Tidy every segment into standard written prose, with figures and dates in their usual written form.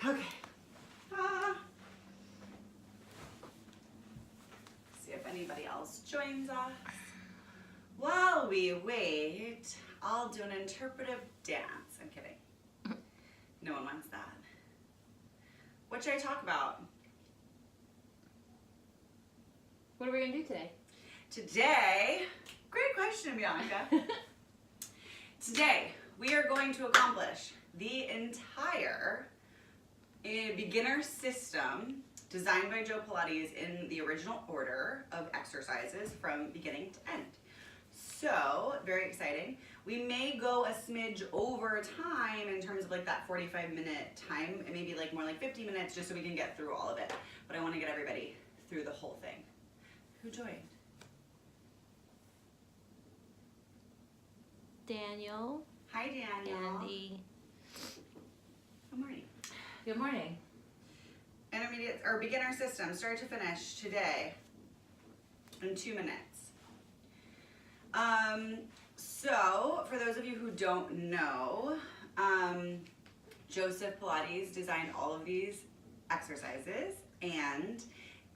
Okay. See if anybody else joins us. While we wait, I'll do an interpretive dance. I'm kidding. No one wants that. What should I talk about? What are we going to do today? Today, great question, Bianca. Today, we are going to accomplish the entire beginner system designed by Joe Pilates in the original order of exercises from beginning to end. So, very exciting. We may go a smidge over time in terms of like that 45-minute time, and maybe like more like 50 minutes just so we can get through all of it. But I want to get everybody through the whole thing. Who joined? Daniel. Hi, Daniel. Andy. Good morning. Good morning. Intermediate or beginner system, start to finish today in 2 minutes. So for those of you who don't know, Joseph Pilates designed all of these exercises, and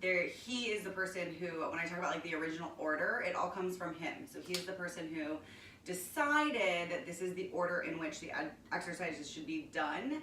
he is the person who, when I talk about like the original order, it all comes from him. So he's the person who decided that this is the order in which the exercises should be done.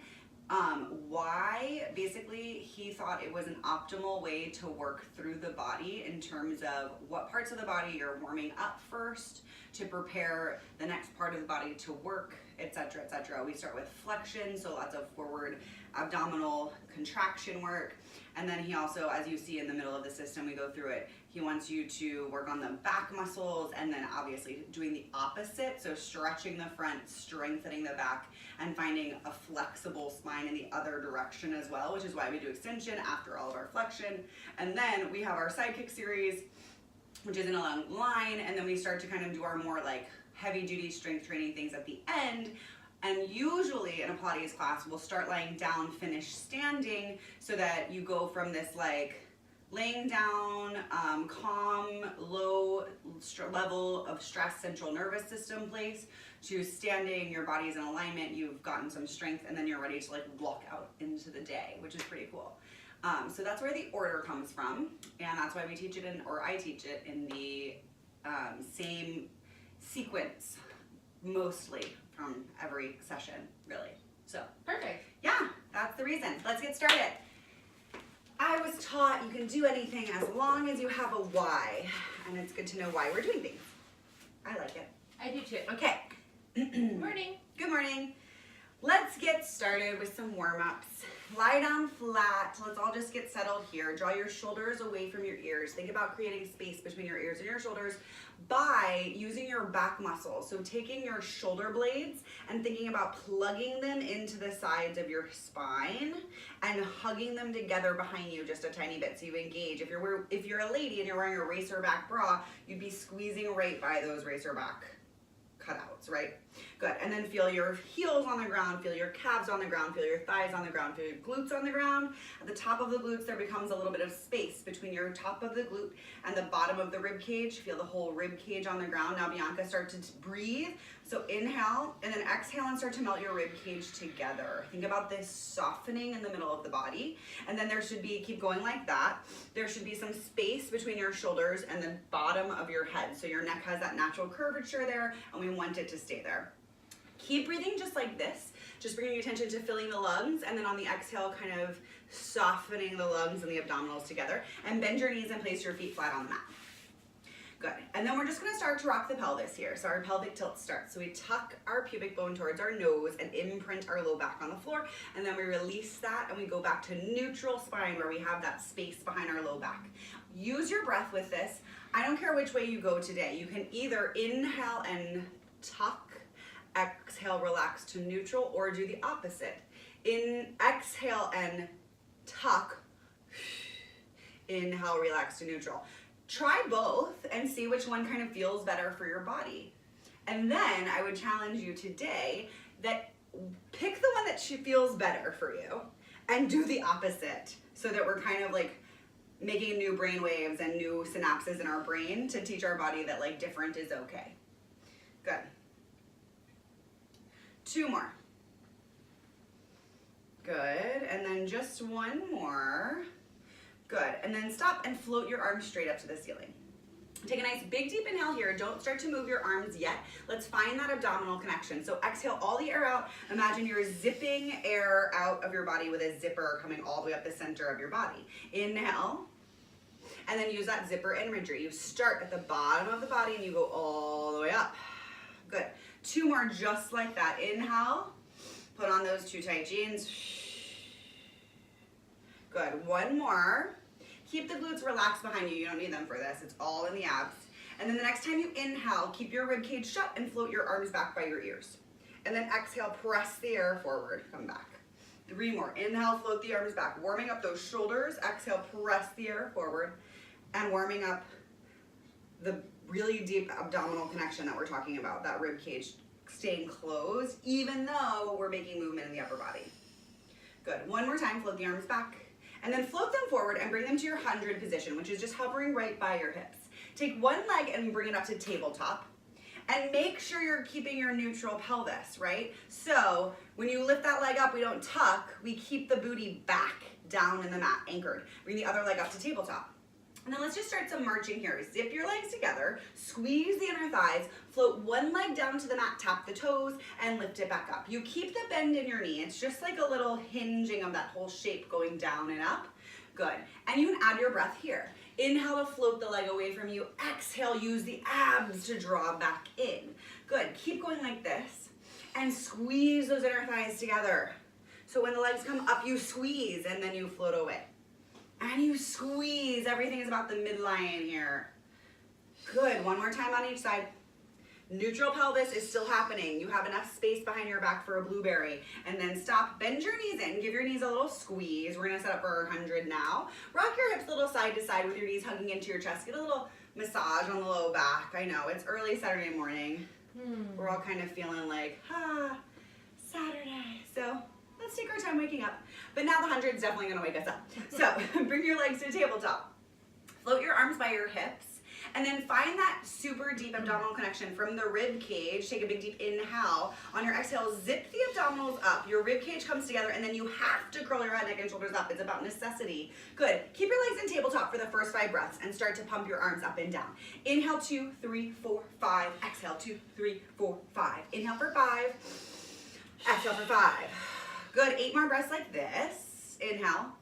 Why? Basically, he thought it was an optimal way to work through the body in terms of what parts of the body you're warming up first to prepare the next part of the body to work, etc., etc. We start with flexion, so lots of forward abdominal contraction work. And then he also, as you see in the middle of the system, we go through it, he wants you to work on the back muscles and then obviously doing the opposite, so stretching the front, strengthening the back, and finding a flexible spine in the other direction as well, which is why we do extension after all of our flexion. And then we have our sidekick series, which is in a long line, and then we start to kind of do our more like heavy duty strength training things at the end. And usually in a Pilates class, we'll start lying down, finish standing, so that you go from this like laying down, calm, low level of stress central nervous system place to standing, your body's in alignment, you've gotten some strength, and then you're ready to like walk out into the day, which is pretty cool. So that's where the order comes from, and that's why we teach it in, or I teach it in the same sequence, mostly from every session, really. So Perfect. yeah, that's the reason. Let's get started. I was taught you can do anything as long as you have a why, and it's good to know why we're doing things. I like it. I do too. Okay. Good morning. Good morning. Let's get started with some warm-ups. Lie down flat. Let's all just get settled here. Draw your shoulders away from your ears. Think about creating space between your ears and your shoulders by using your back muscles. So taking your shoulder blades and thinking about plugging them into the sides of your spine and hugging them together behind you just a tiny bit so you engage. If you're a lady and you're wearing a racer back bra, you'd be squeezing right by those racer back cutouts, right? Good. And then feel your heels on the ground, feel your calves on the ground, feel your thighs on the ground, feel your glutes on the ground. At the top of the glutes, there becomes a little bit of space between your top of the glute and the bottom of the rib cage. Feel the whole rib cage on the ground. Now, Bianca, start to breathe. So inhale and then exhale and start to melt your rib cage together. Think about this softening in the middle of the body. And then there should be, keep going like that. There should be some space between your shoulders and the bottom of your head. So your neck has that natural curvature there, and we want it to stay there. Keep breathing just like this, just bringing attention to filling the lungs, and then on the exhale, kind of softening the lungs and the abdominals together, and bend your knees and place your feet flat on the mat. Good. And then we're just going to start to rock the pelvis here. So our pelvic tilt starts. So we tuck our pubic bone towards our nose and imprint our low back on the floor, and then we release that and we go back to neutral spine where we have that space behind our low back. Use your breath with this. I don't care which way you go today. You can either inhale and tuck, exhale, relax to neutral, or do the opposite. Exhale and tuck, inhale, relax to neutral. Try both and see which one kind of feels better for your body. And then I would challenge you today that pick the one that feels better for you and do the opposite, so that we're kind of like making new brain waves and new synapses in our brain to teach our body that like different is okay. Good. 2 more. Good. and then just one more. Good, and then stop and float your arms straight up to the ceiling. Take a nice big deep inhale here. Don't start to move your arms yet. Let's find that abdominal connection. So exhale all the air out. Imagine you're zipping air out of your body with a zipper coming all the way up the center of your body. Inhale, and then use that zipper imagery. You start at the bottom of the body and you go all the way up. Good. Two more just like that. Inhale, put on those two tight jeans. Good. One more. Keep the glutes relaxed behind you. You don't need them for this. It's all in the abs. And then the next time you inhale, keep your rib cage shut and float your arms back by your ears. And then exhale, press the air forward. Come back. Three more. Inhale, float the arms back. Warming up those shoulders. Exhale, press the air forward. And warming up the really deep abdominal connection that we're talking about. That rib cage staying closed, even though we're making movement in the upper body. Good. One more time, float the arms back. And then float them forward and bring them to your 100 position, which is just hovering right by your hips. Take one leg and bring it up to tabletop. And make sure you're keeping your neutral pelvis, right? So when you lift that leg up, we don't tuck, we keep the booty back down in the mat, anchored. Bring the other leg up to tabletop. And then let's just start some marching here. Zip your legs together, squeeze the inner thighs, float one leg down to the mat, tap the toes, and lift it back up. You keep the bend in your knee. It's just like a little hinging of that whole shape going down and up. Good. And you can add your breath here. Inhale to float the leg away from you. Exhale, use the abs to draw back in. Good. Keep going like this. And squeeze those inner thighs together. So when the legs come up, you squeeze, and then you float away. And you squeeze. Everything is about the midline here. Good. One more time on each side. Neutral pelvis is still happening. You have enough space behind your back for a blueberry. And then stop. Bend your knees in. Give your knees a little squeeze. We're going to set up for our 100 now. Rock your hips a little side to side with your knees hugging into your chest. Get a little massage on the low back. I know, it's early Saturday morning. We're all kind of feeling like, Saturday. So let's take our time waking up. But now the 100 is definitely going to wake us up. So bring your legs to tabletop. Float your arms by your hips. And then find that super deep abdominal connection from the rib cage. Take a big deep inhale. On your exhale, zip the abdominals up. Your rib cage comes together, and then you have to curl your head, neck, and shoulders up. It's about necessity. Good. Keep your legs in tabletop for the first 5 breaths and start to pump your arms up and down. Inhale, 2, 3, 4, 5. Exhale, 2, 3, 4, 5. Inhale for 5. Exhale for 5. Good. 8 more breaths like this. Inhale.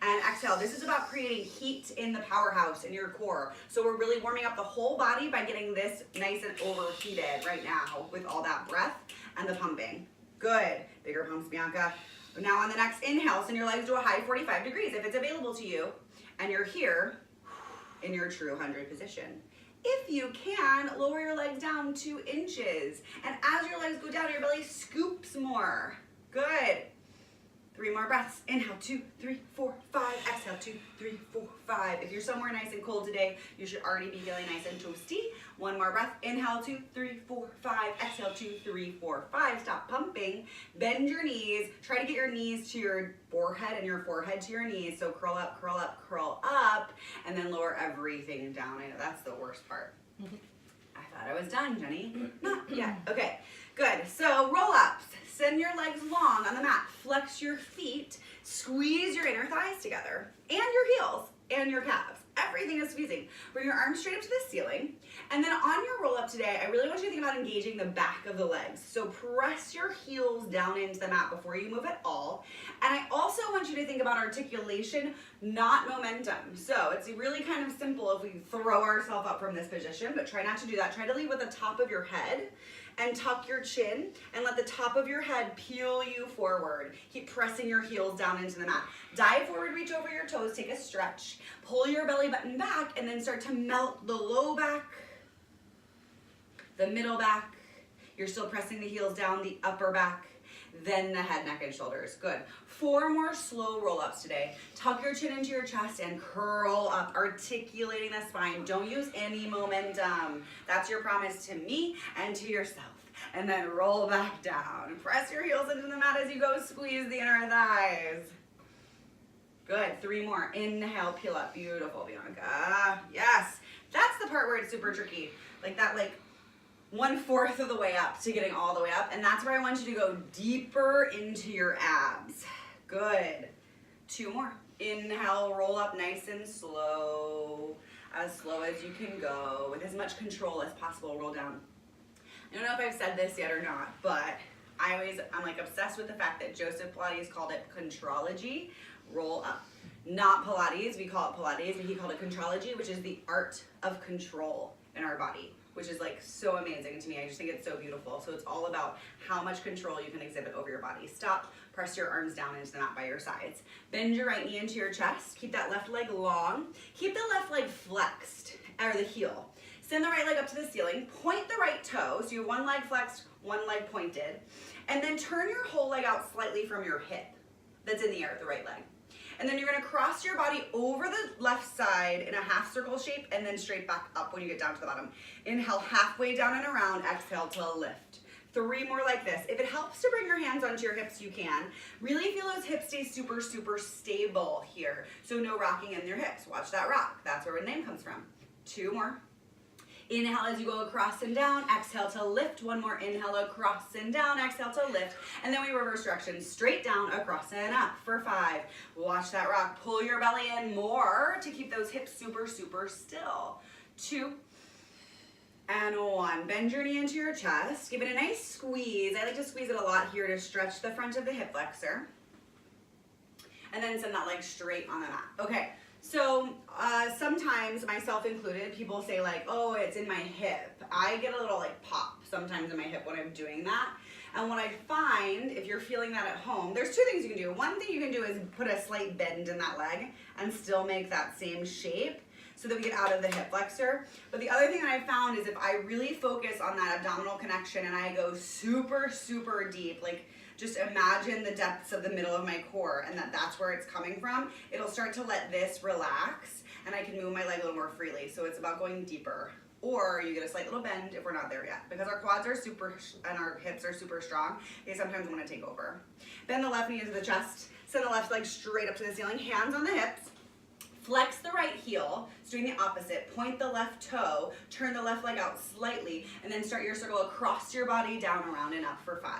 And exhale. This is about creating heat in the powerhouse in your core. So we're really warming up the whole body by getting this nice and overheated right now with all that breath and the pumping. Good. Bigger pumps, Bianca. Now on the next inhale, send your legs to a high 45 degrees if it's available to you. And you're here in your true 100 position. If you can, lower your legs down 2 inches. And as your legs go down, your belly scoops more. Good. 3 more breaths. Inhale, 2, 3, 4, 5. Exhale, 2, 3, 4, 5. If you're somewhere nice and cold today, you should already be feeling nice and toasty. 1 more breath. Inhale, 2, 3, 4, 5. Exhale, 2, 3, 4, 5. Stop pumping. Bend your knees. Try to get your knees to your forehead and your forehead to your knees. So curl up, curl up, curl up, and then lower everything down. I know that's the worst part. I thought I was done, Jenny. Not yet. Okay, good. So roll ups. Send your legs long on the mat. Flex your feet. Squeeze your inner thighs together. And your heels and your calves. Everything is squeezing. Bring your arms straight up to the ceiling. And then on your roll up today, I really want you to think about engaging the back of the legs. So press your heels down into the mat before you move at all. And I also want you to think about articulation, not momentum. So it's really kind of simple if we throw ourselves up from this position, but try not to do that. Try to lead with the top of your head and tuck your chin and let the top of your head peel you forward. Keep pressing your heels down into the mat. Dive forward, reach over your toes, take a stretch. Pull your belly button back and then start to melt the low back, the middle back. You're still pressing the heels down, the upper back, then the head, neck, and shoulders. Good. 4 more slow roll-ups today. Tuck your chin into your chest and curl up, articulating the spine. Don't use any momentum. That's your promise to me and to yourself. And then roll back down. Press your heels into the mat as you go. Squeeze the inner thighs. Good. 3 more. Inhale, peel up. Beautiful, Bianca. Yes. That's the part where it's super tricky. Like that, 1/4 of the way up to getting all the way up. And that's where I want you to go deeper into your abs. Good. 2 more. Inhale, roll up nice and slow as you can go, with as much control as possible. Roll down. I don't know if I've said this yet or not, but I'm like obsessed with the fact that Joseph Pilates called it contrology. Roll up. Not Pilates, we call it Pilates, but he called it contrology, which is the art of control in our body, which is like so amazing to me. I just think it's so beautiful. So it's all about how much control you can exhibit over your body. Stop, press your arms down into the mat by your sides. Bend your right knee into your chest. Keep that left leg long. Keep the left leg flexed, or the heel. Send the right leg up to the ceiling. Point the right toe, so you have one leg flexed, one leg pointed. And then turn your whole leg out slightly from your hip that's in the air, the right leg. And then you're gonna cross your body over the left side in a half circle shape and then straight back up when you get down to the bottom. Inhale halfway down and around, exhale to lift. 3 more like this. If it helps to bring your hands onto your hips, you can. Really feel those hips stay super, super stable here. So no rocking in your hips. Watch that rock. That's where the name comes from. 2 more. Inhale as you go across and down, exhale to lift. 1 more, inhale across and down, exhale to lift. And then we reverse direction, straight down, across and up for 5. Watch that rock, pull your belly in more to keep those hips super, super still. 2, and 1. Bend your knee into your chest, give it a nice squeeze. I like to squeeze it a lot here to stretch the front of the hip flexor. And then send that leg straight on the mat. Okay. So sometimes, myself included, people say like, oh, it's in my hip. I get a little like pop sometimes in my hip when I'm doing that. And what I find, if you're feeling that at home, there's 2 things you can do. One thing you can do is put a slight bend in that leg and still make that same shape so that we get out of the hip flexor. But the other thing that I found is if I really focus on that abdominal connection and I go super, super deep, like just imagine the depths of the middle of my core and that's where it's coming from. It'll start to let this relax and I can move my leg a little more freely. So it's about going deeper. Or you get a slight little bend if we're not there yet. Because our quads are super and our hips are super strong, they sometimes want to take over. Bend the left knee into the chest. Send the left leg straight up to the ceiling. Hands on the hips. Flex the right heel, so doing the opposite. Point the left toe, turn the left leg out slightly, and then start your circle across your body, down, around, and up for 5.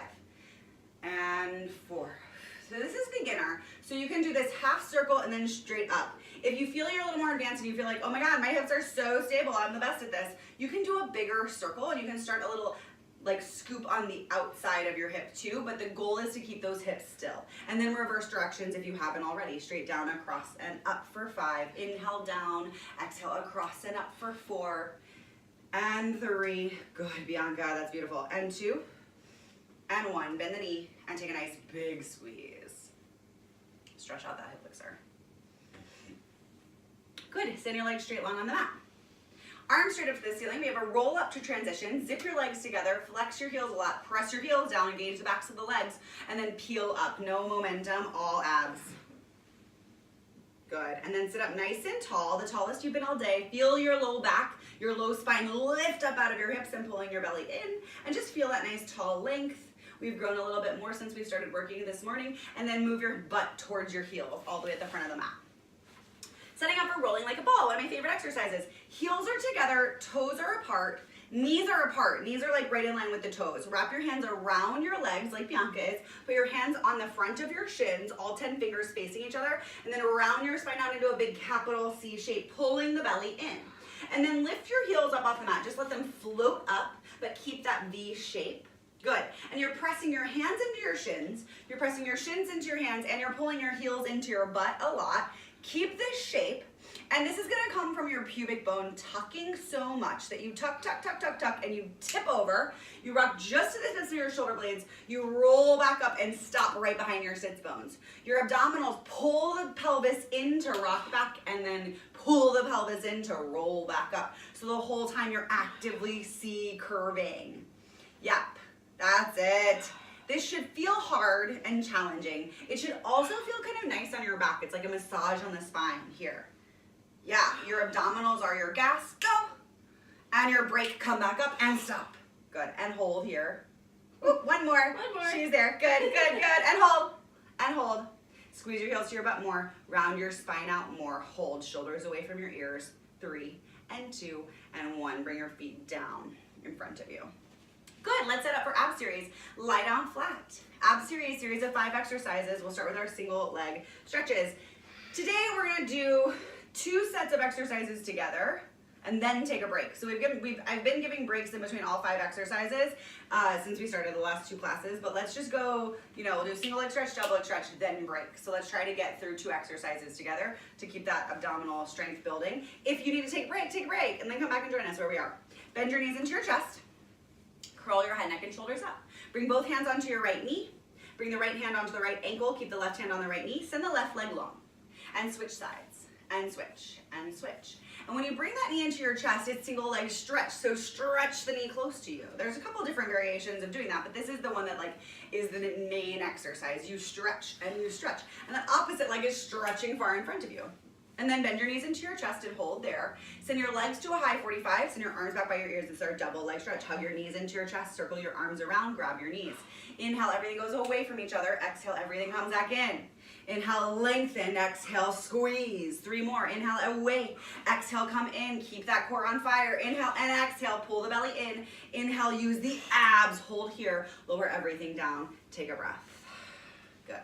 And 4. So this is beginner. So you can do this half circle and then straight up. If you feel you're a little more advanced and you feel like, oh my God, my hips are so stable, I'm the best at this, you can do a bigger circle and you can start a little like scoop on the outside of your hip too, but the goal is to keep those hips still. And then reverse directions if you haven't already. Straight down, across, and up for 5. Inhale down, exhale across and up for 4. And 3. Good, Bianca, that's beautiful. And 2. And 1. Bend the knee and take a nice big squeeze. Stretch out that hip flexor. Good, send your legs straight long on the mat. Arms straight up to the ceiling. We have a roll up to transition. Zip your legs together, flex your heels a lot, press your heels down, engage the backs of the legs, and then peel up. No momentum, all abs. Good, and then sit up nice and tall, the tallest you've been all day. Feel your low back, your low spine lift up out of your hips and pulling your belly in, and just feel that nice tall length. We've grown a little bit more since we started working this morning, and then move your butt towards your heels all the way at the front of the mat. Setting up for rolling like a ball, one of my favorite exercises. Heels are together, toes are apart, knees are apart. Knees are like right in line with the toes. Wrap your hands around your legs like Bianca is. Put your hands on the front of your shins, all 10 fingers facing each other, and then round your spine out into a big capital C shape, pulling the belly in. And then lift your heels up off the mat. Just let them float up, but keep that V shape. Good. And you're pressing your hands into your shins. You're pressing your shins into your hands, and you're pulling your heels into your butt a lot. Keep this shape, and this is going to come from your pubic bone tucking so much that you tuck, tuck, tuck, tuck, tuck, and you tip over. You rock just to the tips of your shoulder blades. You roll back up and stop right behind your sits bones. Your abdominals pull the pelvis in to rock back, and then pull the pelvis in to roll back up. So the whole time you're actively C curving. Yep, that's it. This should feel hard and challenging. It should also feel kind of nice on your back. It's like a massage on the spine here. Yeah, your abdominals are your gas, go. And your brake, come back up and stop. Good, and hold here. Ooh, one more. She's there, good, good, good. And hold, and hold. Squeeze your heels to your butt more. Round your spine out more. Hold, shoulders away from your ears. 3 and 2 and 1. Bring your feet down in front of you. Good, let's set up for ab series. Lie down flat. Ab series of 5 exercises. We'll start with our single leg stretches. Today we're gonna do 2 sets of exercises together and then take a break. So I've been giving breaks in between all 5 exercises since we started the last 2 classes, but let's just go, we'll do single leg stretch, double leg stretch, then break. So let's try to get through 2 exercises together to keep that abdominal strength building. If you need to take a break, and then come back and join us where we are. Bend your knees into your chest. Curl your head, neck, and shoulders up. Bring both hands onto your right knee. Bring the right hand onto the right ankle. Keep the left hand on the right knee. Send the left leg long. And switch sides. And switch. And switch. And when you bring that knee into your chest, it's single leg stretch. So stretch the knee close to you. There's a couple different variations of doing that, but this is the one that is the main exercise. You stretch and you stretch. And the opposite leg is stretching far in front of you. And then bend your knees into your chest and hold there. Send your legs to a high 45. Send your arms back by your ears. This is our double leg stretch. Hug your knees into your chest. Circle your arms around. Grab your knees. Inhale, everything goes away from each other. Exhale, everything comes back in. Inhale, lengthen. Exhale, squeeze. 3 more. Inhale, away. Exhale, come in. Keep that core on fire. Inhale and exhale. Pull the belly in. Inhale, use the abs. Hold here. Lower everything down. Take a breath. Good.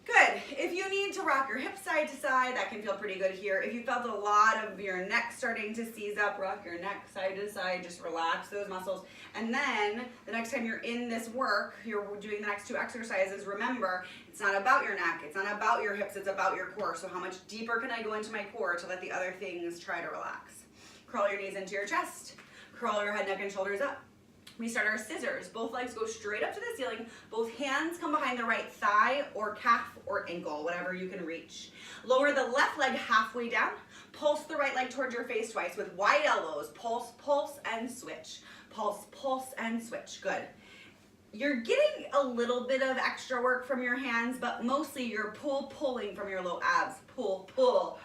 Good. If you need to rock your hips side to side, that can feel pretty good here. If you felt a lot of your neck starting to seize up, rock your neck side to side, just relax those muscles. And then the next time you're in this work, you're doing the next 2 exercises, remember, it's not about your neck, it's not about your hips, it's about your core. So how much deeper can I go into my core to let the other things try to relax? Curl your knees into your chest. Curl your head, neck, and shoulders up. We start our scissors. Both legs go straight up to the ceiling. Both hands come behind the right thigh or calf or ankle, whatever you can reach. Lower the left leg halfway down. Pulse the right leg towards your face twice with wide elbows. Pulse, pulse, and switch. Pulse, pulse, and switch. Good. You're getting a little bit of extra work from your hands, but mostly you're pulling from your low abs. Pull, pull.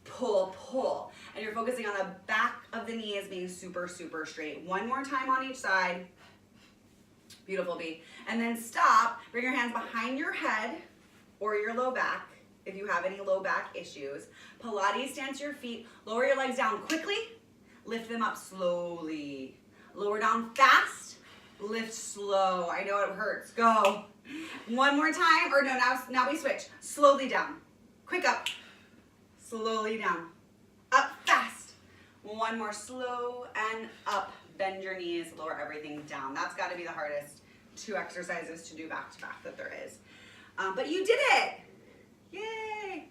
Pull, pull. And you're focusing on the back of the knee as being super, super straight. 1 more time on each side. Beautiful, B. And then stop. Bring your hands behind your head or your low back if you have any low back issues. Pilates stance your feet. Lower your legs down quickly. Lift them up slowly. Lower down fast. Lift slow. I know it hurts. Go. 1 more time. Or no, now we switch. Slowly down. Quick up. Slowly down. Up fast. 1 more, slow and up. Bend your knees, lower everything down. That's got to be the hardest 2 exercises to do back to back that there is. But you did it. Yay.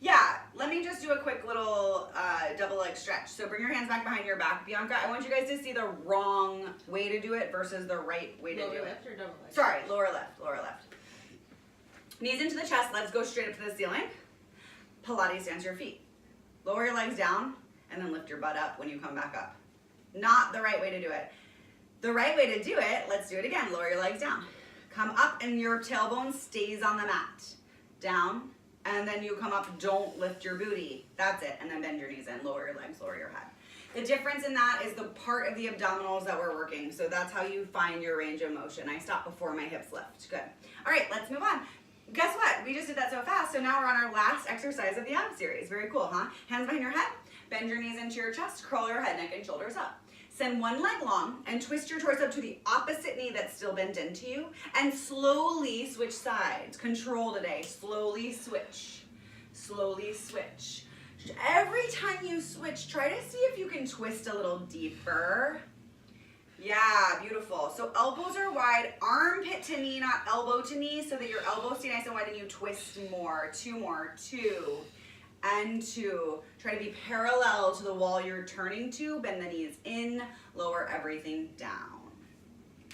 Yeah, let me just do a quick little double leg stretch. So bring your hands back behind your back. Bianca, I want you guys to see the wrong way to do it versus the right way to do it. Lower left or double leg? Sorry, lower left, lower left. Knees into the chest, legs go straight up to the ceiling. Pilates stance your feet. Lower your legs down and then lift your butt up when you come back up. Not the right way to do it. The right way to do it, let's do it again. Lower your legs down. Come up and your tailbone stays on the mat. Down, and then you come up, don't lift your booty. That's it, and then bend your knees in, lower your legs, lower your head. The difference in that is the part of the abdominals that we're working, so that's how you find your range of motion. I stop before my hips lift. Good. All right, let's move on. Guess what? We just did that so fast, so now we're on our last exercise of the ab series. Very cool, huh? Hands behind your head, bend your knees into your chest, curl your head, neck, and shoulders up. Send 1 leg long and twist your torso to the opposite knee that's still bent into you, and slowly switch sides. Control today. Slowly switch. Slowly switch. Every time you switch, try to see if you can twist a little deeper. Yeah, beautiful. So elbows are wide, armpit to knee, not elbow to knee, so that your elbows stay nice and wide and you twist more. 2 more, 2 and 2. Try to be parallel to the wall you're turning to. Bend the knees in, lower everything down.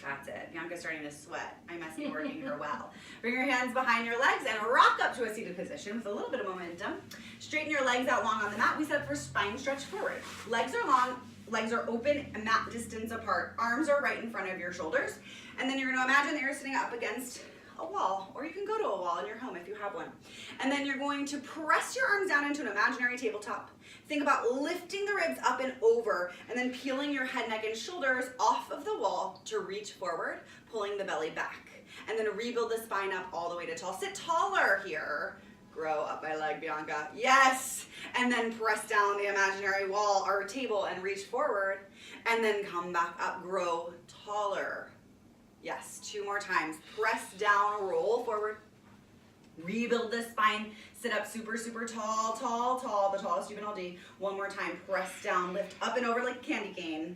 That's it. Bianca's starting to sweat. I must be working her well. Bring your hands behind your legs and rock up to a seated position with a little bit of momentum. Straighten your legs out long on the mat. We set up for spine stretch forward. Legs are long. Legs are open and mat distance apart. Arms are right in front of your shoulders. And then you're going to imagine that you're sitting up against a wall, or you can go to a wall in your home if you have one. And then you're going to press your arms down into an imaginary tabletop. Think about lifting the ribs up and over, and then peeling your head, neck, and shoulders off of the wall to reach forward, pulling the belly back. And then rebuild the spine up all the way to tall. Sit taller here. Grow up my leg, Bianca. Yes. And then press down the imaginary wall or table and reach forward. And then come back up, grow taller. Yes, 2 more times. Press down, roll forward. Rebuild the spine. Sit up super, super tall, tall, tall. The tallest you can all do. 1 more time. Press down, lift up and over like a candy cane.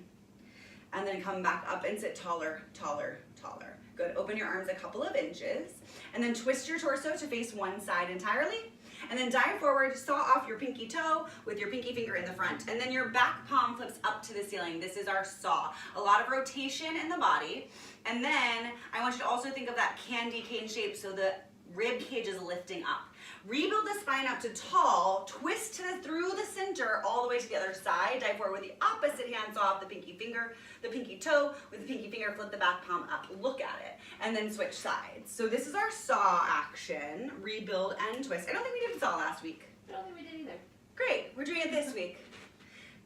And then come back up and sit taller, taller, taller. Good. Open your arms a couple of inches. And then twist your torso to face one side entirely. And then dive forward, saw off your pinky toe with your pinky finger in the front. And then your back palm flips up to the ceiling. This is our saw. A lot of rotation in the body. And then I want you to also think of that candy cane shape so the rib cage is lifting up. Rebuild the spine up to tall, twist through the center all the way to the other side. Dive forward with the opposite hand, saw off the pinky finger, the pinky toe. With the pinky finger, flip the back palm up. Look at it. And then switch sides. So this is our saw action. Rebuild and twist. I don't think we did saw last week. I don't think we did either. Great. We're doing it this week.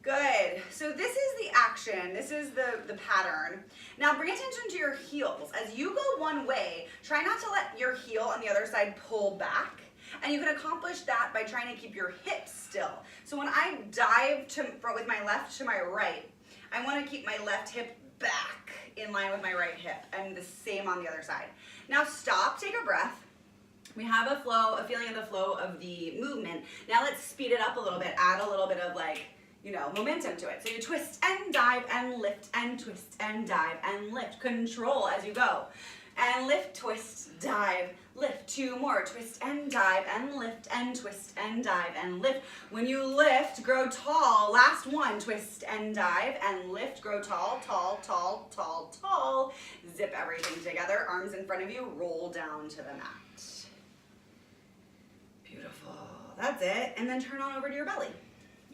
Good. So this is the action. This is the pattern. Now bring attention to your heels. As you go one way, try not to let your heel on the other side pull back. And you can accomplish that by trying to keep your hips still. So when I dive with my left to my right, I want to keep my left hip back in line with my right hip, and the same on the other side. Now stop, take a breath. We have a flow, a feeling of the flow of the movement. Now let's speed it up a little bit, add a little bit of momentum to it. So you twist and dive and lift and twist and dive and lift. Control as you go. And lift, twist, dive, lift. 2 more. Twist and dive and lift and twist and dive and lift. When you lift, grow tall. Last one. Twist and dive and lift. Grow tall, tall, tall, tall, tall. Zip everything together. Arms in front of you. Roll down to the mat. Beautiful. That's it. And then turn on over to your belly.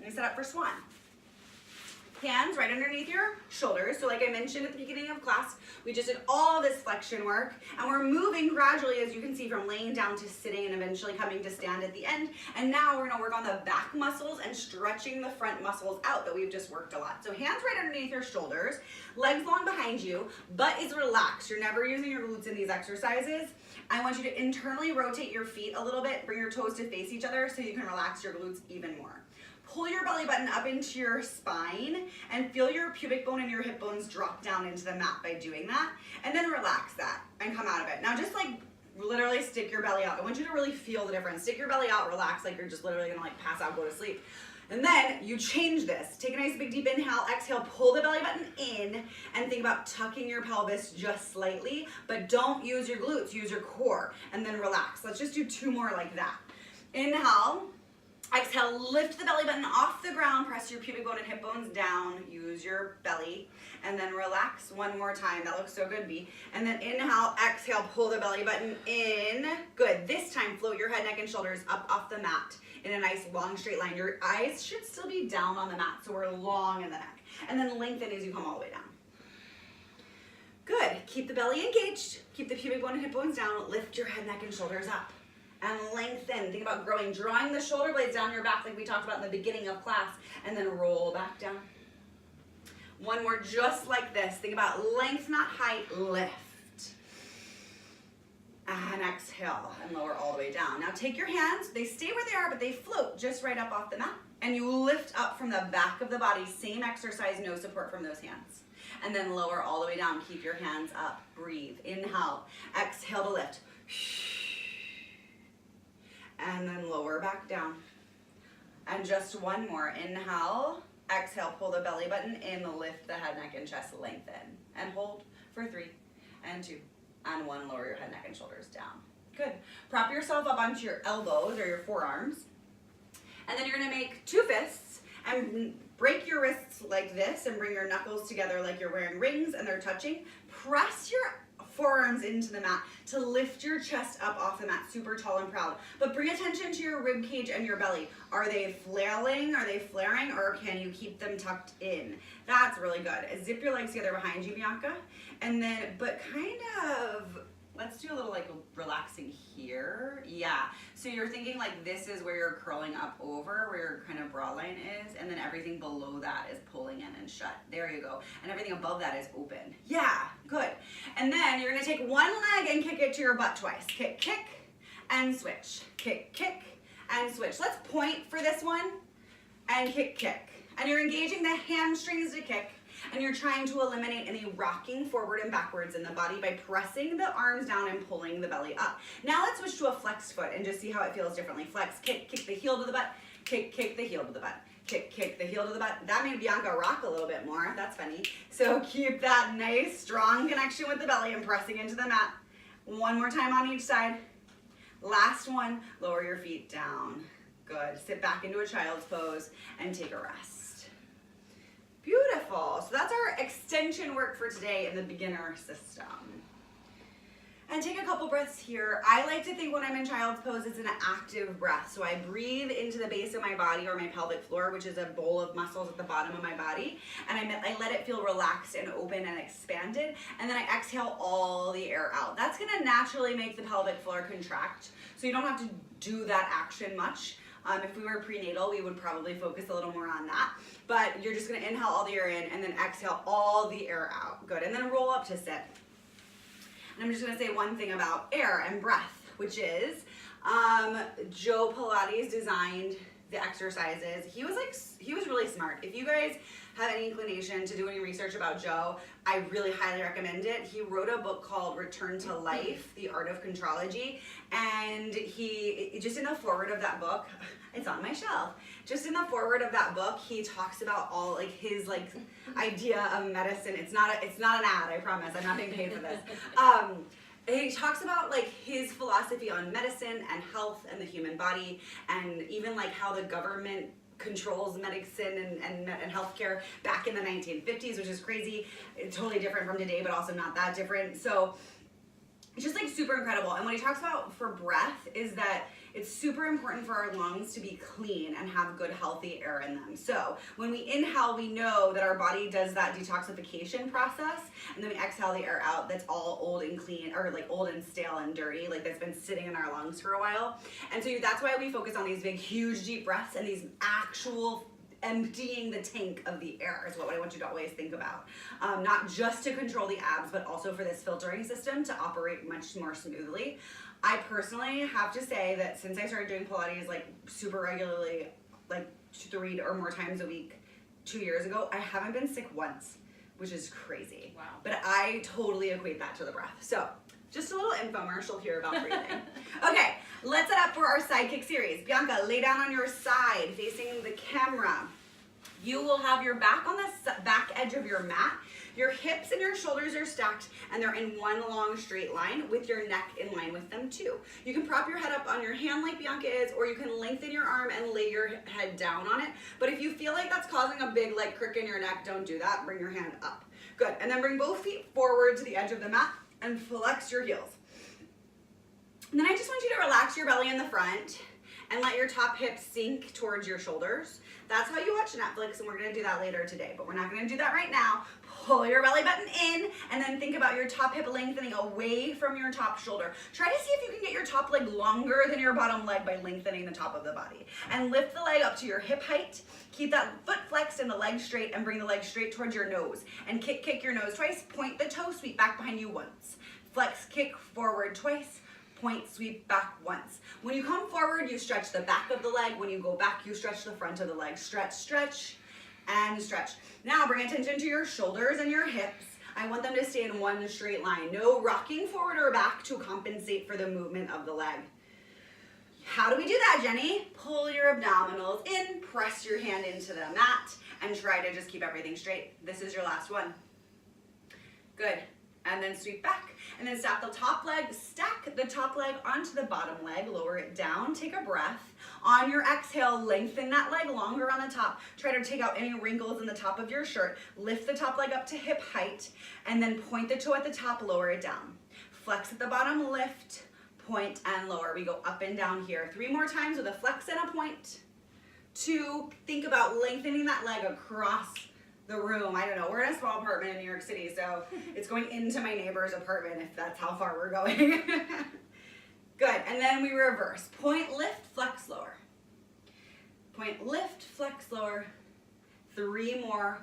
And set up for swan. Hands right underneath your shoulders. So like I mentioned at the beginning of class, we just did all this flexion work, and we're moving gradually, as you can see, from laying down to sitting and eventually coming to stand at the end. And now we're gonna work on the back muscles and stretching the front muscles out that we've just worked a lot. So hands right underneath your shoulders, legs long behind you, butt is relaxed. You're never using your glutes in these exercises. I want you to internally rotate your feet a little bit, bring your toes to face each other so you can relax your glutes even more. Pull your belly button up into your spine and feel your pubic bone and your hip bones drop down into the mat by doing that. And then relax that and come out of it. Now just like literally stick your belly out. I want you to really feel the difference. Stick your belly out, relax like you're just literally gonna like pass out, go to sleep. And then you change this. Take a nice big deep inhale, exhale, pull the belly button in and think about tucking your pelvis just slightly, but don't use your glutes, use your core, and then relax. Let's just do 2 more like that. Inhale. Exhale, lift the belly button off the ground, press your pubic bone and hip bones down, use your belly, and then relax 1 more time. That looks so good, B. And then inhale, exhale, pull the belly button in. Good. This time, float your head, neck, and shoulders up off the mat in a nice long straight line. Your eyes should still be down on the mat, so we're long in the neck. And then lengthen as you come all the way down. Good. Keep the belly engaged. Keep the pubic bone and hip bones down. Lift your head, neck, and shoulders up. And lengthen. Think about growing, drawing the shoulder blades down your back like we talked about in the beginning of class, and then roll back down. 1 more just like this. Think about length, not height. Lift. And exhale and lower all the way down. Now take your hands. They stay where they are, but they float just right up off the mat. And you lift up from the back of the body. Same exercise, no support from those hands. And then lower all the way down. Keep your hands up. Breathe. Inhale. Exhale to lift. And then lower back down. And just 1 more. Inhale, exhale, pull the belly button in, lift the head, neck, and chest, lengthen. And hold for 3 and 2 and 1. Lower your head, neck, and shoulders down. Good. Prop yourself up onto your elbows or your forearms. And then you're gonna make 2 fists and break your wrists like this and bring your knuckles together like you're wearing rings and they're touching. Press your forearms into the mat to lift your chest up off the mat, super tall and proud. But bring attention to your rib cage and your belly. Are they flailing? Are they flaring? Or can you keep them tucked in? That's really good. Zip your legs together behind you, Bianca. And then, but kind of, let's do a little like relaxing here. Yeah. So you're thinking like this is where you're curling up over, where your kind of bra line is, and then everything below that is pulling in and shut. There you go. And everything above that is open. Yeah, good. And then you're gonna take 1 leg and kick it to your butt twice. Kick, kick, and switch. Kick, kick, and switch. Let's point for this one and kick, kick. And you're engaging the hamstrings to kick, and you're trying to eliminate any rocking forward and backwards in the body by pressing the arms down and pulling the belly up. Now let's switch to a flexed foot and just see how it feels differently. Flex, kick, kick the heel to the butt, kick, kick the heel to the butt, kick, kick the heel to the butt. That made Bianca rock a little bit more. That's funny. So keep that nice, strong connection with the belly and pressing into the mat. One more time on each side. Last one, lower your feet down. Good. Sit back into a child's pose and take a rest. Beautiful. So that's our extension work for today in the beginner system. And take a couple breaths here. I like to think when I'm in child's pose, it's an active breath. So I breathe into the base of my body or my pelvic floor, which is a bowl of muscles at the bottom of my body. And I let it feel relaxed and open and expanded. And then I exhale all the air out. That's gonna naturally make the pelvic floor contract. So you don't have to do that action much. If we were prenatal, we would probably focus a little more on that. But you're just gonna inhale all the air in and then exhale all the air out. Good, and then roll up to sit. And I'm just gonna say one thing about air and breath, which is Joe Pilates designed the exercises. He was really smart. If you guys have any inclination to do any research about Joe, I really highly recommend it. He wrote a book called Return to Life, The Art of Contrology, and he, just in the foreword of that book, it's on my shelf, just in the foreword of that book, he talks about all like his like idea of medicine. It's not an ad, I promise, I'm not being paid for this. He talks about like his philosophy on medicine and health and the human body, and even like how the government controls medicine and healthcare back in the 1950s, which is crazy. It's totally different from today, but also not that different. So it's just like super incredible. And what he talks about for breath is that it's super important for our lungs to be clean and have good healthy air in them. So when we inhale, we know that our body does that detoxification process, and then we exhale the air out that's all old and clean, or like old and stale and dirty, like that's been sitting in our lungs for a while. And so that's why we focus on these big, huge, deep breaths and these actual emptying the tank of the air is what I want you to always think about. Not just to control the abs, but also for this filtering system to operate much more smoothly. I personally have to say that since I started doing Pilates like super regularly, like 3 or more times a week 2 years ago, I haven't been sick once, which is crazy. Wow. But I totally equate that to the breath. So just a little infomercial here about breathing. Okay, let's set up for our side kick series. Bianca, lay down on your side facing the camera. You will have your back on the back edge of your mat. Your hips and your shoulders are stacked and they're in one long straight line with your neck in line with them too. You can prop your head up on your hand like Bianca is, or you can lengthen your arm and lay your head down on it. But if you feel like that's causing a big like crick in your neck, don't do that. Bring your hand up. Good, and then bring both feet forward to the edge of the mat and flex your heels. And then I just want you to relax your belly in the front and let your top hip sink towards your shoulders. That's how you watch Netflix, and we're gonna do that later today, but we're not gonna do that right now. Pull your belly button in, and then think about your top hip lengthening away from your top shoulder. Try to see if you can get your top leg longer than your bottom leg by lengthening the top of the body. And lift the leg up to your hip height. Keep that foot flexed and the leg straight, and bring the leg straight towards your nose. And kick your nose twice. Point the toe, sweep back behind you once. Flex, kick forward twice. Point, sweep back once. When you come forward, you stretch the back of the leg. When you go back, you stretch the front of the leg. Stretch, stretch, and stretch. Now bring attention to your shoulders and your hips. I want them to stay in one straight line. No rocking forward or back to compensate for the movement of the leg. How do we do that, Jenny? Pull your abdominals in, press your hand into the mat, and try to just keep everything straight. This is your last one. Good. And then sweep back, and then stack the top leg onto the bottom leg, lower it down, take a breath. On your exhale, lengthen that leg longer on the top. Try to take out any wrinkles in the top of your shirt. Lift the top leg up to hip height, and then point the toe at the top, lower it down. Flex at the bottom, lift, point, and lower. We go up and down here. 3 more times with a flex and a point. 2, think about lengthening that leg across the room. I don't know, we're in a small apartment in New York City, so it's going into my neighbor's apartment if that's how far we're going. Good, and then we reverse. Point, lift, flex, lower. Point, lift, flex, lower. 3 more,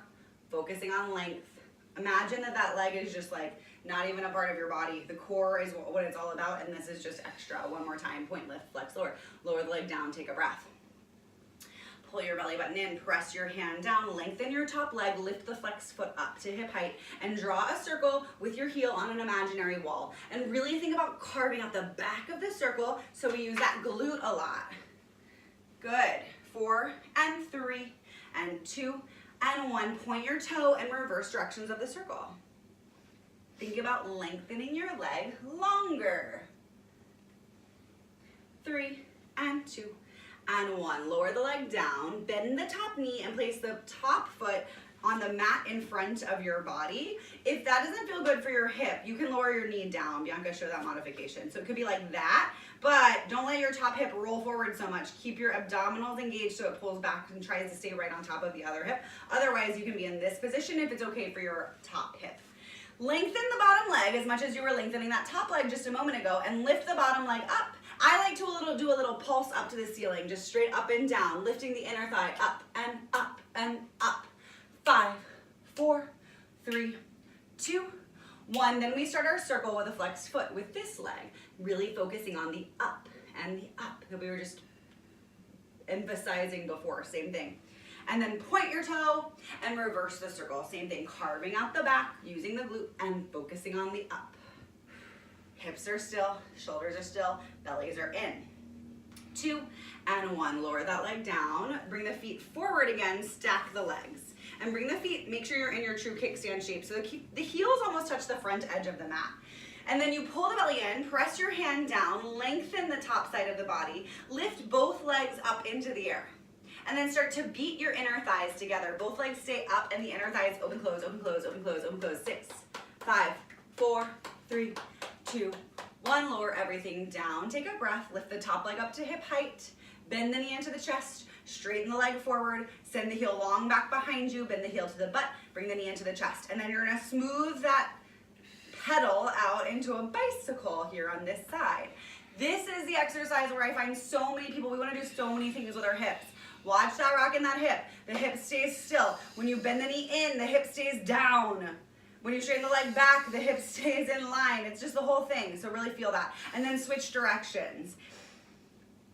focusing on length. Imagine that leg is just like not even a part of your body. The core is what it's all about, and this is just extra. One more time, point, lift, flex, lower. Lower the leg down, take a breath. Pull your belly button in, press your hand down, lengthen your top leg, lift the flex foot up to hip height, and draw a circle with your heel on an imaginary wall. And really think about carving out the back of the circle, so we use that glute a lot. Good. 4 and 3 and 2 and 1. Point your toe and reverse directions of the circle. Think about lengthening your leg longer. 3 and 2 and 1. Lower the leg down, bend the top knee, and place the top foot on the mat in front of your body. If that doesn't feel good for your hip, you can lower your knee down. Bianca showed that modification. So it could be like that, but don't let your top hip roll forward so much. Keep your abdominals engaged so it pulls back and tries to stay right on top of the other hip. Otherwise, you can be in this position if it's okay for your top hip. Lengthen the bottom leg as much as you were lengthening that top leg just a moment ago, and lift the bottom leg up. I like to do a little pulse up to the ceiling, just straight up and down, lifting the inner thigh up and up and up. 5, 4, 3, 2, 1. Then we start our circle with a flexed foot with this leg, really focusing on the up and the up that we were just emphasizing before. Same thing. And then point your toe and reverse the circle. Same thing, carving out the back, using the glute, and focusing on the up. Hips are still, shoulders are still, bellies are in. 2 and 1. Lower that leg down. Bring the feet forward again. Stack the legs. And bring the feet, make sure you're in your true kickstand shape. So the heels almost touch the front edge of the mat. And then you pull the belly in, press your hand down, lengthen the top side of the body, lift both legs up into the air. And then start to beat your inner thighs together. Both legs stay up and the inner thighs open, close, open, close, open, close, open, close. 6, 5, 4, 3, 2, 1. Lower everything down. Take a breath. Lift the top leg up to hip height. Bend the knee into the chest. Straighten the leg forward. Send the heel long back behind you. Bend the heel to the butt. Bring the knee into the chest. And then you're going to smooth that pedal out into a bicycle here on this side. This is the exercise where I find so many people, we want to do so many things with our hips. Watch that rock in that hip. The hip stays still. When you bend the knee in, the hip stays down. When you straighten the leg back, the hip stays in line. It's just the whole thing, so really feel that. And then switch directions.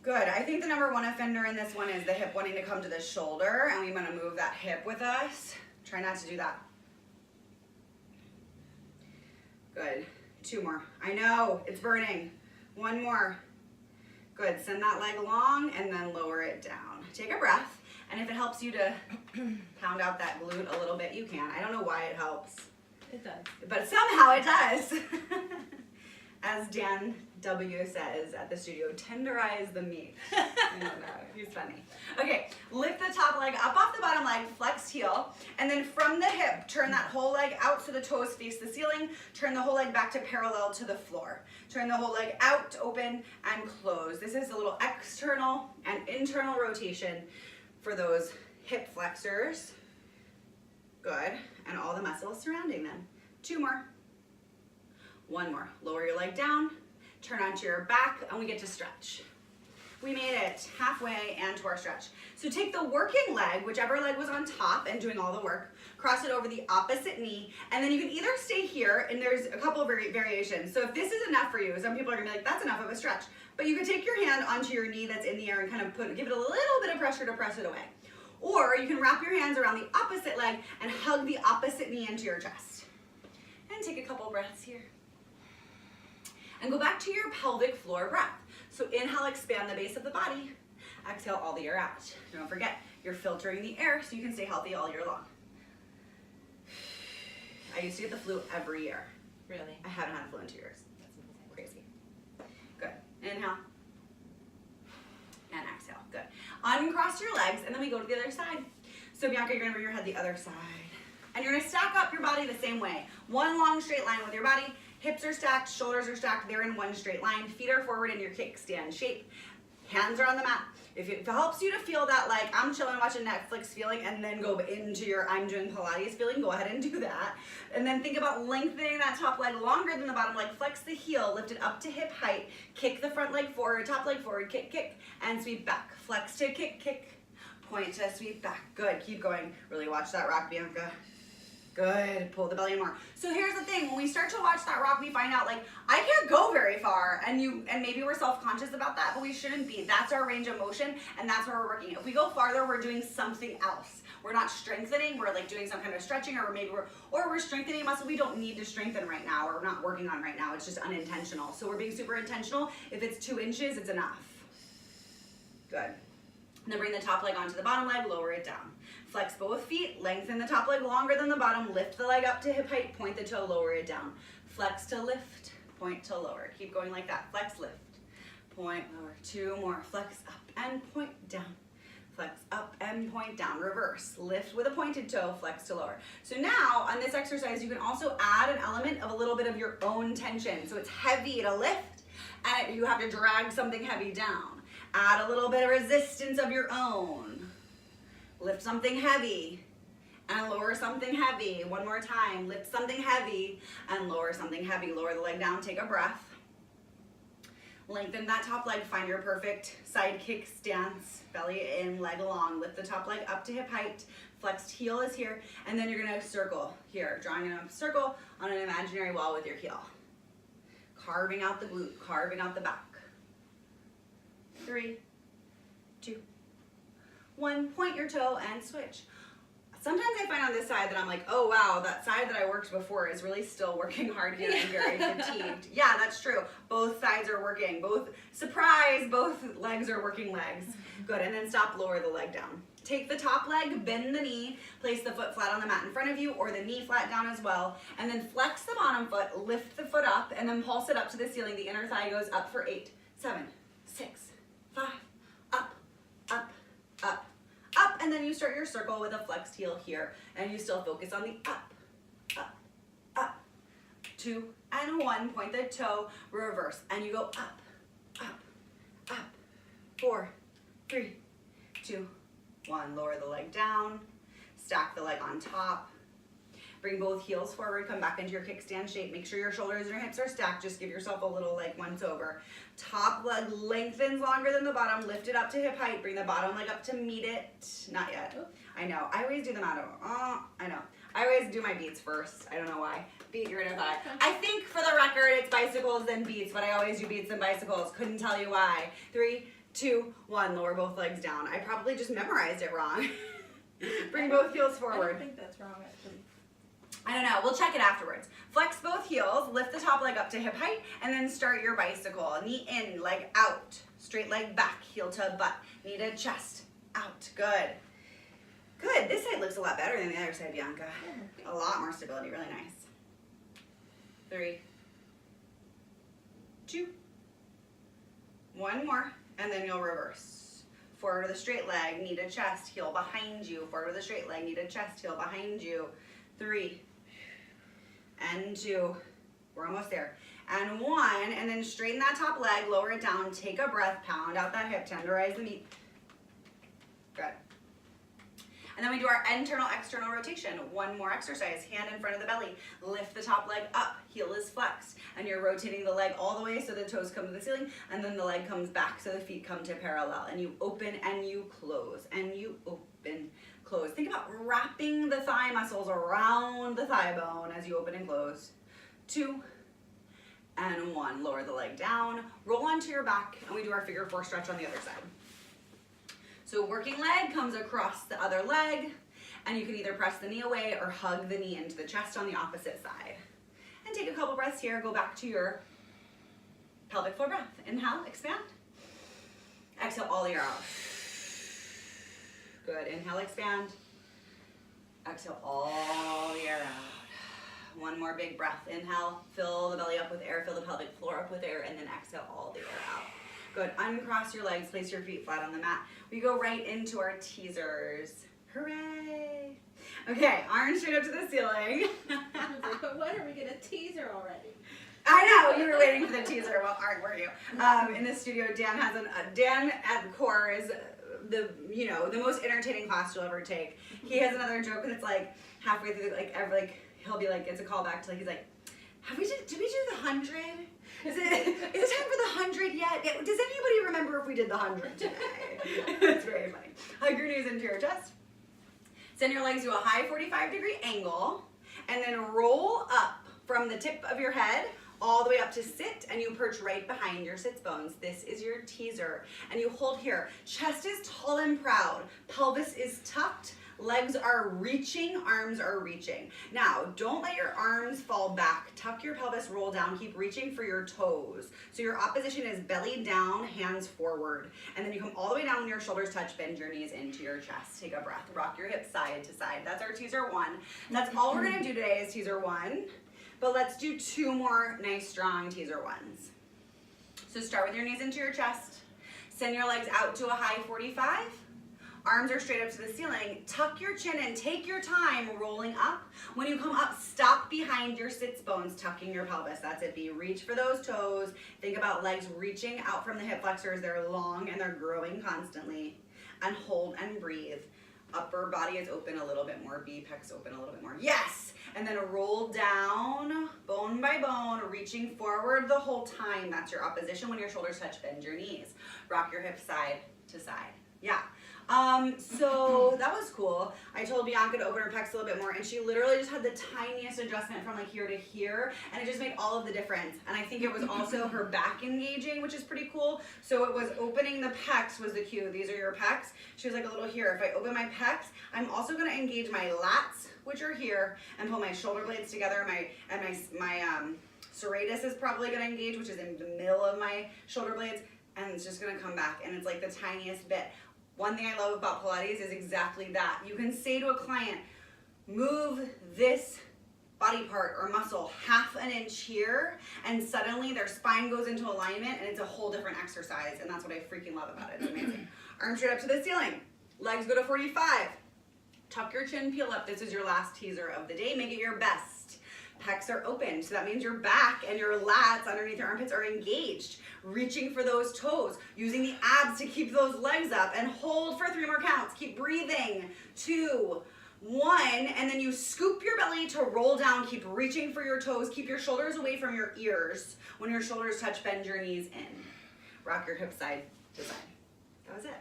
Good. I think the number one offender in this one is the hip wanting to come to the shoulder, and we want to move that hip with us. Try not to do that. Good. 2 more. I know, it's burning. 1 more. Good. Send that leg long and then lower it down. Take a breath, and if it helps you to pound out that glute a little bit, you can. I don't know why it helps. It does. But somehow it does. As Dan W says at the studio, tenderize the meat. I don't know, he's funny. Okay, lift the top leg up off the bottom leg, flex heel, and then from the hip, turn that whole leg out so the toes face the ceiling, turn the whole leg back to parallel to the floor. Turn the whole leg out, open, and close. This is a little external and internal rotation for those hip flexors. Good, and all the muscles surrounding them. 2 more. 1 more. Lower your leg down, turn onto your back, and we get to stretch. We made it halfway and to our stretch. So take the working leg, whichever leg was on top and doing all the work, cross it over the opposite knee, and then you can either stay here, and there's a couple of variations. So if this is enough for you, some people are gonna be like, that's enough of a stretch. But you can take your hand onto your knee that's in the air and kind of give it a little bit of pressure to press it away. Or you can wrap your hands around the opposite leg and hug the opposite knee into your chest. And take a couple breaths here. And go back to your pelvic floor breath. So inhale, expand the base of the body. Exhale, all the air out. Don't forget, you're filtering the air so you can stay healthy all year long. I used to get the flu every year. Really? I haven't had a flu in 2 years. That's amazing. Crazy. Good. Inhale. And exhale. Good. Uncross your legs, and then we go to the other side. So Bianca, you're gonna bring your head the other side. And you're gonna stack up your body the same way. One long straight line with your body. Hips are stacked, shoulders are stacked, they're in one straight line. Feet are forward in your kickstand shape. Hands are on the mat. If it helps you to feel that like I'm chilling watching Netflix feeling and then go into your I'm doing Pilates feeling, go ahead and do that. And then think about lengthening that top leg longer than the bottom leg. Flex the heel, lift it up to hip height. Kick the front leg forward, top leg forward, kick, kick, and sweep back. Flex to kick, kick, point to sweep back. Good, keep going. Really watch that rock, Bianca. Good, pull the belly in more. So here's the thing, when we start to watch that rock, we find out like, I can't go very far, and maybe we're self-conscious about that, but we shouldn't be. That's our range of motion, and that's where we're working. If we go farther, we're doing something else. We're not strengthening, we're like doing some kind of stretching, or we're strengthening a muscle we don't need to strengthen right now, or we're not working on right now, it's just unintentional. So we're being super intentional. If it's 2 inches, it's enough. Good. And then bring the top leg onto the bottom leg, lower it down. Flex both feet, lengthen the top leg longer than the bottom, lift the leg up to hip height, point the toe, lower it down. Flex to lift, point to lower. Keep going like that. Flex, lift, point, lower. 2 more. Flex up and point down. Flex up and point down. Reverse. Lift with a pointed toe, flex to lower. So now on this exercise, you can also add an element of a little bit of your own tension. So it's heavy to lift, and you have to drag something heavy down. Add a little bit of resistance of your own. Lift something heavy and lower something heavy. One more time. Lift something heavy and lower something heavy. Lower the leg down, take a breath. Lengthen that top leg, find your perfect side kick stance. Belly in, leg long. Lift the top leg up to hip height. Flexed heel is here. And then you're gonna circle here, drawing a circle on an imaginary wall with your heel. Carving out the glute, carving out the back. 3, 2, 1, point your toe and switch. Sometimes I find on this side that I'm like, oh wow, that side that I worked before is really still working hard here and very fatigued. Yeah, that's true. Both sides are working. Both legs are working legs. Good, and then stop, lower the leg down. Take the top leg, bend the knee, place the foot flat on the mat in front of you, or the knee flat down as well, and then flex the bottom foot, lift the foot up, and then pulse it up to the ceiling. The inner thigh goes up for 8, 7, 6, 5, up, up, up, up, and then you start your circle with a flexed heel here, and you still focus on the up, up, up, 2 and 1, point the toe, reverse, and you go up, up, up, 4, 3, 2, 1, lower the leg down, stack the leg on top, bring both heels forward, come back into your kickstand shape, make sure your shoulders and your hips are stacked, just give yourself a little like once over. Top leg lengthens longer than the bottom, lift it up to hip height, bring the bottom leg up to meet it. Not yet. I know, I always do them out of, I know. I always do my beats first, I don't know why. Beat your inner thigh. I think for the record it's bicycles then beats, but I always do beats and bicycles, couldn't tell you why. 3, 2, 1, lower both legs down. I probably just memorized it wrong. Bring both heels forward. I don't think that's wrong actually. I don't know, we'll check it afterwards. Flex both heels, lift the top leg up to hip height, and then start your bicycle. Knee in, leg out, straight leg back, heel to butt, knee to chest, out, good. Good, this side looks a lot better than the other side, Bianca. A lot more stability, really nice. 3, 2, 1 more, and then you'll reverse. Forward with a straight leg, knee to chest, heel behind you. Forward with a straight leg, knee to chest, heel behind you. 3, and 2, we're almost there, and 1, and then straighten that top leg, lower it down, take a breath, pound out that hip, tenderize the meat. Good. And then we do our internal external rotation. 1 more exercise, hand in front of the belly, lift the top leg up, heel is flexed, and you're rotating the leg all the way so the toes come to the ceiling, and then the leg comes back so the feet come to parallel, and you open and you close, and you open, close. Think about wrapping the thigh muscles around the thigh bone as you open and close. 2 and 1, lower the leg down, roll onto your back, and we do our figure 4 stretch on the other side. So working leg comes across the other leg, and you can either press the knee away or hug the knee into the chest on the opposite side. And take a couple breaths here, go back to your pelvic floor breath. Inhale, expand. Exhale, all the air out. Good, inhale, expand. Exhale, all the air out. 1 more big breath. Inhale, fill the belly up with air, fill the pelvic floor up with air, and then exhale all the air out. Good, uncross your legs, place your feet flat on the mat. We go right into our teasers. Hooray! Okay, arms straight up to the ceiling. I was like, but when are we gonna teaser already? I know, you were waiting for the teaser. Well, aren't you? In the studio, Dan has Dan at the core is the most entertaining class you'll ever take. He has another joke, and it's like halfway through, he'll be like, it's a callback to he's like, did we do the 100? Is it time for the 100 yet? Does anybody remember if we did the 100 today? It's very funny. Hug your knees into your chest. Send your legs to a high 45-degree angle, and then roll up from the tip of your head all the way up to sit, and you perch right behind your sits bones. This is your teaser, and you hold here. Chest is tall and proud, pelvis is tucked, legs are reaching, arms are reaching. Now, don't let your arms fall back. Tuck your pelvis, roll down, keep reaching for your toes. So your opposition is belly down, hands forward. And then you come all the way down when your shoulders touch, bend your knees into your chest. Take a breath, rock your hips side to side. That's our teaser 1. That's all we're gonna do today is teaser 1. But let's do 2 more nice, strong teaser 1s. So start with your knees into your chest. Send your legs out to a high 45. Arms are straight up to the ceiling. Tuck your chin and take your time rolling up. When you come up, stop behind your sits bones, tucking your pelvis. That's it, B. Reach for those toes. Think about legs reaching out from the hip flexors. They're long and they're growing constantly. And hold and breathe. Upper body is open a little bit more. B, pecs open a little bit more. Yes! And then roll down, bone by bone, reaching forward the whole time. That's your opposition. When your shoulders touch, bend your knees. Rock your hips side to side. Yeah. So that was cool. I told Bianca to open her pecs a little bit more, and she literally just had the tiniest adjustment from like here to here, and it just made all of the difference. And I think it was also her back engaging, which is pretty cool. So it was opening the pecs was the cue. These are your pecs. She was like a little here. If I open my pecs, I'm also gonna engage my lats, which are here, and pull my shoulder blades together. My serratus is probably gonna engage, which is in the middle of my shoulder blades, and it's just gonna come back, and it's like the tiniest bit. One thing I love about Pilates is exactly that. You can say to a client, move this body part or muscle half an inch here, and suddenly their spine goes into alignment, and it's a whole different exercise, and that's what I freaking love about it. It's amazing. Arms straight up to the ceiling. Legs go to 45. Tuck your chin, peel up. This is your last teaser of the day. Make it your best. Pecs are open, so that means your back and your lats underneath your armpits are engaged. Reaching for those toes, using the abs to keep those legs up, and hold for 3 more counts. Keep breathing. 2, 1, and then you scoop your belly to roll down. Keep reaching for your toes. Keep your shoulders away from your ears. When your shoulders touch, bend your knees in. Rock your hips side to side. That was it.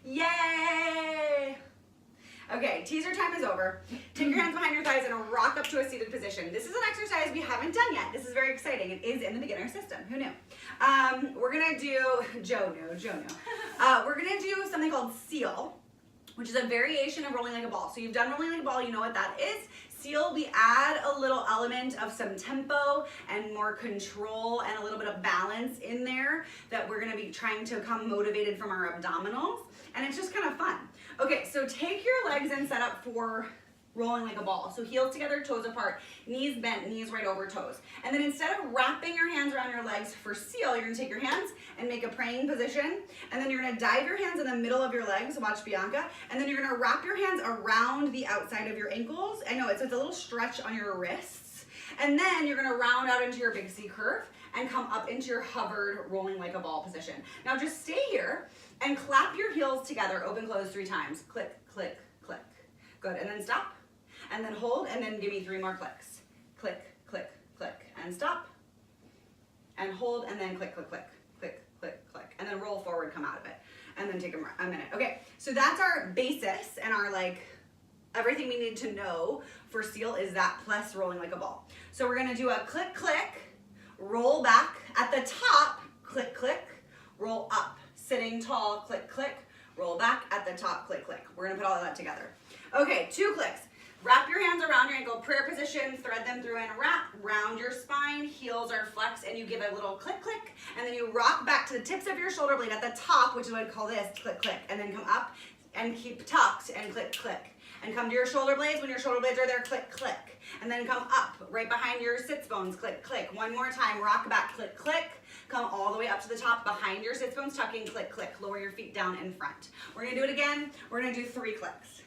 Yay! Okay, teaser time is over. Take your hands behind your thighs and rock up to a seated position. This is an exercise we haven't done yet. This is very exciting. It is in the beginner system. Who knew? We're gonna do, Joe knew. We're gonna do something called seal, which is a variation of rolling like a ball. So you've done rolling like a ball, you know what that is. Seal, we add a little element of some tempo and more control and a little bit of balance in there that we're gonna be trying to come motivated from our abdominals. And it's just kind of fun. Okay, so take your legs and set up for rolling like a ball. So heels together, toes apart, knees bent, knees right over toes. And then instead of wrapping your hands around your legs for seal, you're gonna take your hands and make a praying position. And then you're gonna dive your hands in the middle of your legs, watch Bianca. And then you're gonna wrap your hands around the outside of your ankles. I know, it's a little stretch on your wrists. And then you're gonna round out into your big C curve and come up into your hovered rolling like a ball position. Now just stay here and clap your heels together, open, close 3 times. Click, click, click. Good, and then stop. And then hold, and then give me 3 more clicks. Click, click, click, and stop. And hold, and then click, click, click, click, click, click. And then roll forward, come out of it. And then take a minute. Okay, so that's our basis and our like, everything we need to know for seal is that plus rolling like a ball. So we're gonna do a click, click, roll back. At the top, click, click, roll up. Sitting tall, click, click, roll back. At the top, click, click. We're gonna put all of that together. Okay, 2 clicks. Wrap your hands around your ankle, prayer position, thread them through and wrap, round your spine, heels are flexed, and you give a little click, click, and then you rock back to the tips of your shoulder blade at the top, which is what I'd call this, click, click, and then come up and keep tucked and click, click. And come to your shoulder blades. When your shoulder blades are there, click, click. And then come up, right behind your sits bones, click, click. One more time, rock back, click, click. Come all the way up to the top, behind your sits bones, tucking, click, click. Lower your feet down in front. We're gonna do it again. We're gonna do 3 clicks.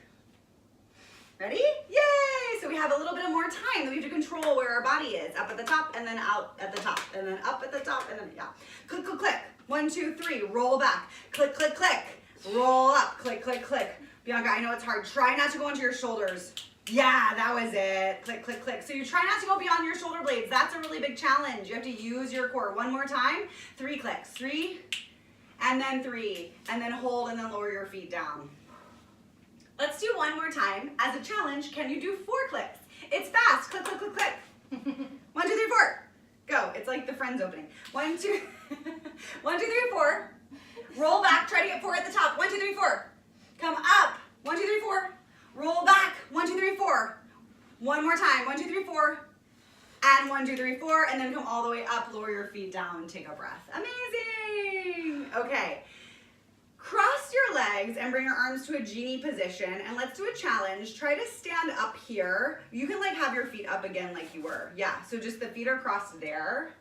Ready? Yay! So we have a little bit of more time that we have to control where our body is. Up at the top, and then out at the top, and then up at the top, and then, yeah. Click, click, click. 1, 2, 3, roll back. Click, click, click. Roll up, click, click, click. Bianca, I know it's hard. Try not to go into your shoulders. Yeah, that was it. Click, click, click. So you try not to go beyond your shoulder blades. That's a really big challenge. You have to use your core. One more time. 3 clicks. 3, and then 3, and then hold, and then lower your feet down. Let's do one more time. As a challenge, can you do 4 clicks? It's fast. Click, click, click, click. 1, 2, 3, 4. Go. It's like the Friends opening. 1, 2, 1, 2, 3, 4. Roll back. Try to get 4 at the top. 1, 2, 3, 4. Come up. 1, 2, 3, 4. Roll back. 1, 2, 3, 4. One more time. 1, 2, 3, 4. And 1, 2, 3, 4. And then come all the way up. Lower your feet down. Take a breath. Amazing. Okay. Cross your legs and bring your arms to a genie position, and let's do a challenge. Try to stand up here. You can like have your feet up again like you were. Yeah, so just the feet are crossed there.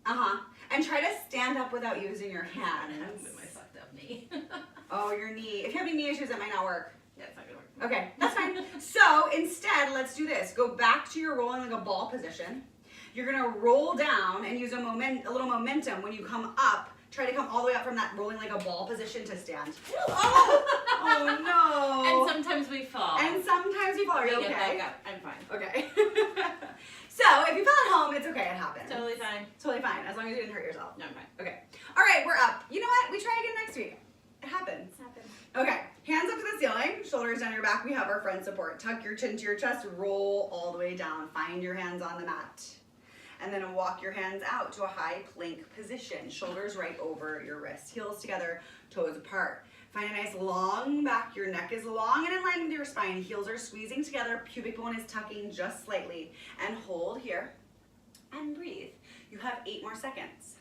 And try to stand up without using your hands. I haven't moved my fucked up knee. Oh, your knee. If you have any knee issues, that might not work. Yeah, it's not gonna work. Okay, that's fine. So instead, let's do this. Go back to your rolling like a ball position. You're gonna roll down and use a little momentum when you come up. Try to come all the way up from that rolling like a ball position to stand. Oh no. And sometimes we fall. And sometimes you fall. Are you We get okay? back up. I'm fine. Okay. So if you fell at home, it's okay. It happens. Totally fine. Totally fine, as long as you didn't hurt yourself. No, I'm fine. Okay. All right, we're up. You know what? We try again next week. It happens. Okay. Hands up to the ceiling. Shoulders down your back. We have our front support. Tuck your chin to your chest. Roll all the way down. Find your hands on the mat. And then walk your hands out to a high plank position. Shoulders right over your wrists. Heels together, toes apart. Find a nice long back. Your neck is long and in line with your spine. Heels are squeezing together. Pubic bone is tucking just slightly. And hold here. And breathe. You have 8 more seconds.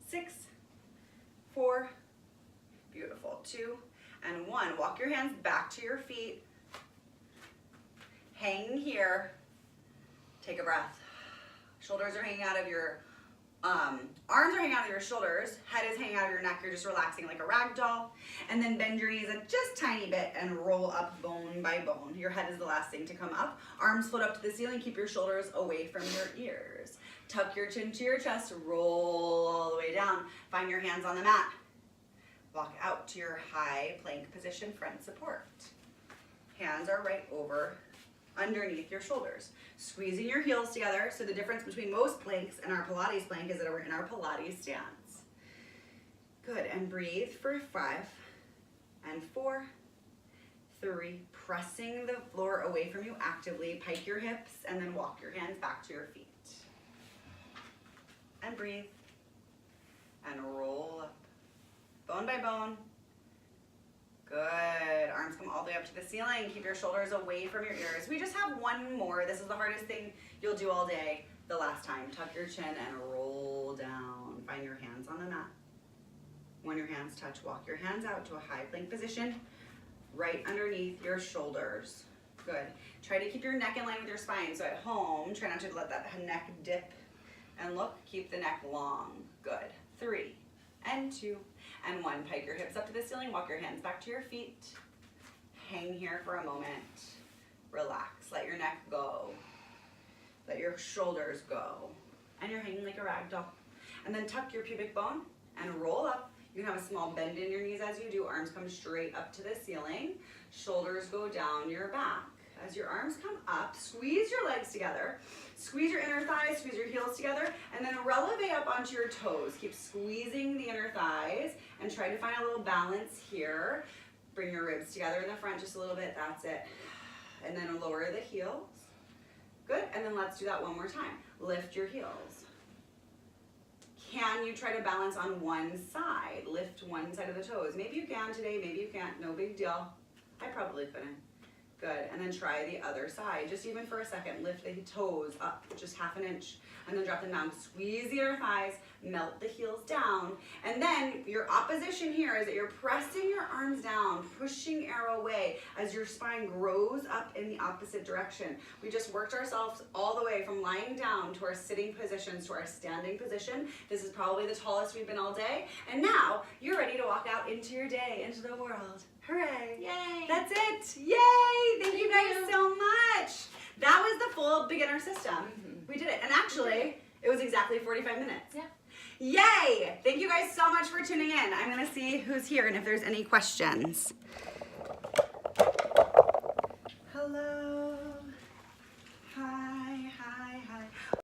6, 4, beautiful. 2 and 1. Walk your hands back to your feet. Hang here. Take a breath. Shoulders are hanging out of your, arms are hanging out of your shoulders. Head is hanging out of your neck. You're just relaxing like a rag doll. And then bend your knees a just tiny bit and roll up bone by bone. Your head is the last thing to come up. Arms float up to the ceiling. Keep your shoulders away from your ears. Tuck your chin to your chest. Roll all the way down. Find your hands on the mat. Walk out to your high plank position, front support. Hands are right over underneath your shoulders. Squeezing your heels together. So the difference between most planks and our Pilates plank is that we're in our Pilates stance. Good, and breathe for 5 and 4, 3, pressing the floor away from you actively. Pike your hips and then walk your hands back to your feet. And breathe. And roll up, bone by bone. Good. Arms come all the way up to the ceiling. Keep your shoulders away from your ears. We just have one more. This is the hardest thing you'll do all day. The last time. Tuck your chin and roll down. Find your hands on the mat. When your hands touch, walk your hands out to a high plank position right underneath your shoulders. Good. Try to keep your neck in line with your spine. So at home, try not to let that neck dip. And look, keep the neck long. Good. 3 and 2 and 1. Pike your hips up to the ceiling. Walk your hands back to your feet. Hang here for a moment. Relax. Let your neck go. Let your shoulders go. And you're hanging like a rag doll. And then tuck your pubic bone and roll up. You can have a small bend in your knees as you do. Arms come straight up to the ceiling. Shoulders go down your back. As your arms come up, squeeze your legs together. Squeeze your inner thighs, squeeze your heels together, and then releve up onto your toes. Keep squeezing the inner thighs and try to find a little balance here. Bring your ribs together in the front just a little bit. That's it. And then lower the heels. Good. And then let's do that one more time. Lift your heels. Can you try to balance on one side? Lift one side of the toes. Maybe you can today, maybe you can't. No big deal. I probably couldn't. Good, and then try the other side, just even for a second. Lift the toes up just half an inch, and then drop them down. Squeeze the inner thighs, melt the heels down, and then your opposition here is that you're pressing your arms down, pushing air away as your spine grows up in the opposite direction. We just worked ourselves all the way from lying down to our sitting positions to our standing position. This is probably the tallest we've been all day, and now you're ready to walk out into your day, into the world. Hooray! Yay! That's it! Yay! Thank you guys so much! That was the full beginner system. We did it. And actually, it was exactly 45 minutes. Yeah. Yay! Thank you guys so much for tuning in. I'm going to see who's here and if there's any questions. Hello. Hi, hi, hi.